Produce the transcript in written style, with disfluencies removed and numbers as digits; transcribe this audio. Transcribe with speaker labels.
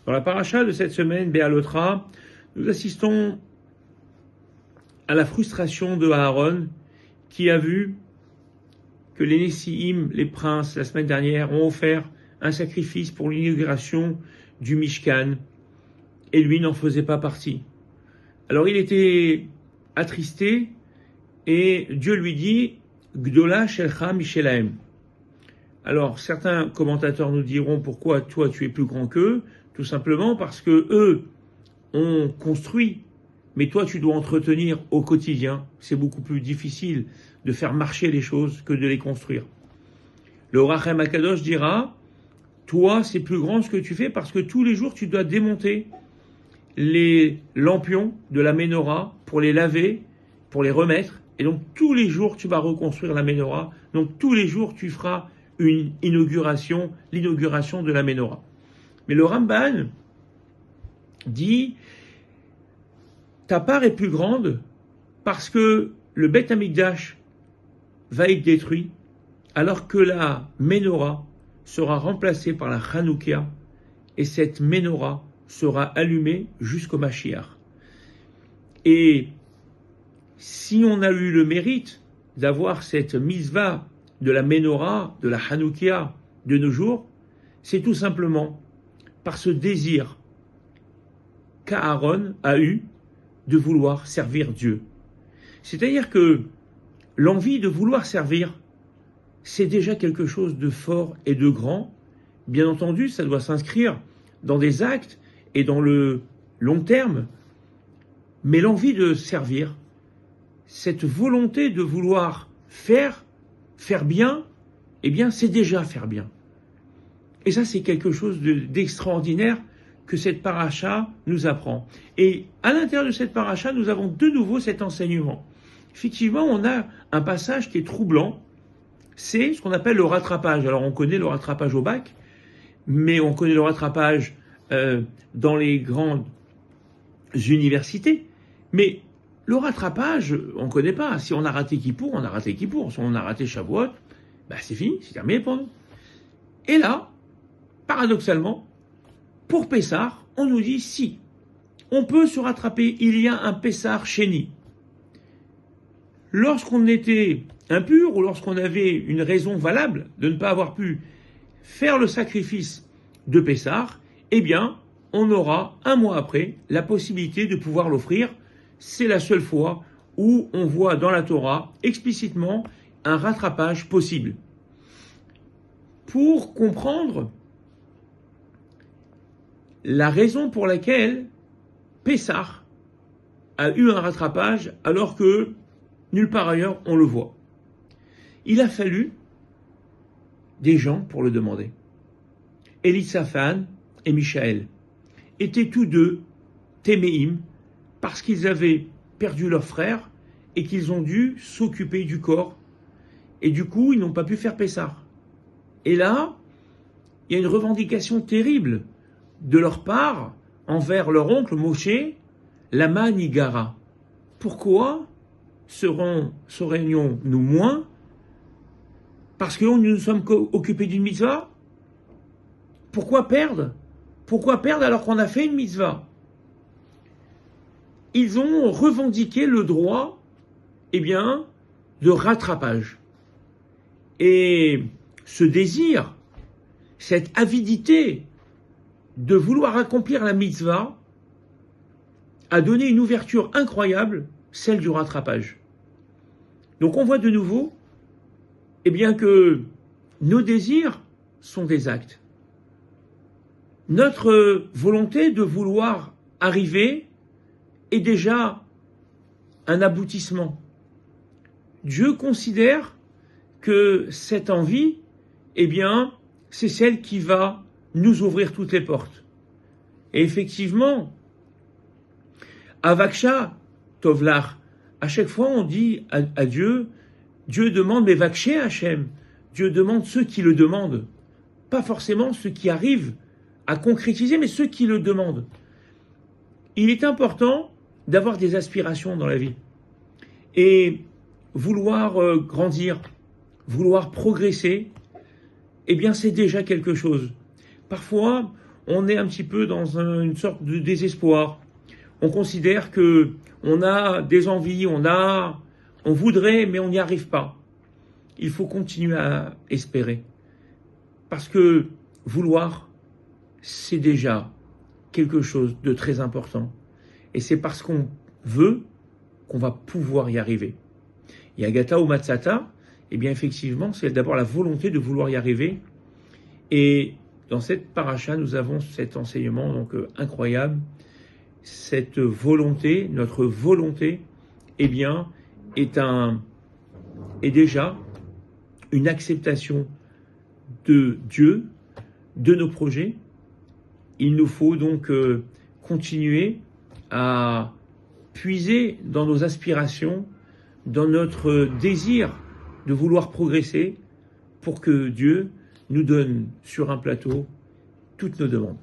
Speaker 1: Dans la paracha de cette semaine, Béalotra, nous assistons à la frustration de Aaron qui a vu que les Nessiim, les princes, la semaine dernière, ont offert un sacrifice pour l'inauguration du Mishkan et lui n'en faisait pas partie. Alors il était attristé et Dieu lui dit « Gdola shelcha mishelahem ». Alors certains commentateurs nous diront pourquoi toi tu es plus grand qu'eux, tout simplement parce que eux ont construit, mais toi tu dois entretenir au quotidien. C'est beaucoup plus difficile de faire marcher les choses que de les construire. Le Rachem Akadosh dira, toi c'est plus grand ce que tu fais parce que tous les jours tu dois démonter les lampions de la Ménorah pour les laver, pour les remettre, et donc tous les jours tu vas reconstruire la Ménorah, donc tous les jours tu feras l'inauguration de la Ménorah. Mais le Ramban dit, ta part est plus grande parce que le Beth Amikdash va être détruit, alors que la Ménorah sera remplacée par la Hanoukia, et cette Ménorah sera allumée jusqu'au Mashiach. Et si on a eu le mérite d'avoir cette mitzvah de la Ménorah, de la Hanoukia de nos jours, c'est tout simplement par ce désir qu'Aaron a eu de vouloir servir Dieu. C'est-à-dire que l'envie de vouloir servir, c'est déjà quelque chose de fort et de grand. Bien entendu, ça doit s'inscrire dans des actes et dans le long terme. Mais l'envie de servir, cette volonté de vouloir faire bien, eh bien, c'est déjà faire bien. Et ça, c'est quelque chose d'extraordinaire que cette paracha nous apprend. Et à l'intérieur de cette paracha, nous avons de nouveau cet enseignement. Effectivement, on a un passage qui est troublant, c'est ce qu'on appelle le rattrapage. Alors, on connaît le rattrapage au bac, mais on connaît le rattrapage dans les grandes universités. Mais le rattrapage, on ne connaît pas. Si on a raté Kippour, on a raté Kippour. Si on a raté Shavuot, c'est fini, c'est terminé pour nous. Et là, paradoxalement, pour Pessah, on nous dit si on peut se rattraper, il y a un Pessah Sheni. Lorsqu'on était impur ou lorsqu'on avait une raison valable de ne pas avoir pu faire le sacrifice de Pessah, eh bien, on aura un mois après la possibilité de pouvoir l'offrir. C'est la seule fois où on voit dans la Torah explicitement un rattrapage possible. Pour comprendre la raison pour laquelle Pessah a eu un rattrapage alors que nulle part ailleurs on le voit. Il a fallu des gens pour le demander. Élisaphan et Michaël étaient tous deux Téméim parce qu'ils avaient perdu leur frère et qu'ils ont dû s'occuper du corps. Et du coup, ils n'ont pas pu faire Pessah. Et là, il y a une revendication terrible de leur part envers leur oncle Moshe, Lama Nigara. Pourquoi serions-nous moins parce que nous nous sommes occupés d'une mitzvah? Pourquoi perdre? Pourquoi perdre alors qu'on a fait une mitzvah? Ils ont revendiqué le droit, de rattrapage. Et ce désir, cette avidité de vouloir accomplir la mitzvah a donné une ouverture incroyable, celle du rattrapage. Donc on voit de nouveau, que nos désirs sont des actes. Notre volonté de vouloir arriver est déjà un aboutissement. Dieu considère que cette envie, c'est celle qui va nous ouvrir toutes les portes. Et effectivement, Avaksha Tovlach, à chaque fois on dit à Dieu, Dieu demande mais Vakshe Hachem, Dieu demande ceux qui le demandent, pas forcément ceux qui arrivent à concrétiser, mais ceux qui le demandent. Il est important d'avoir des aspirations dans la vie et vouloir grandir, vouloir progresser, c'est déjà quelque chose. Parfois, on est un petit peu dans une sorte de désespoir. On considère que on a des envies, on voudrait, mais on n'y arrive pas. Il faut continuer à espérer. Parce que vouloir, c'est déjà quelque chose de très important. Et c'est parce qu'on veut qu'on va pouvoir y arriver. Yagata ou Matsata, eh bien effectivement, c'est d'abord la volonté de vouloir y arriver. Et dans cette paracha, nous avons cet enseignement donc incroyable. Cette volonté, notre volonté, eh bien, est déjà une acceptation de Dieu, de nos projets. Il nous faut donc continuer à puiser dans nos aspirations, dans notre désir de vouloir progresser pour que Dieu nous donne sur un plateau toutes nos demandes.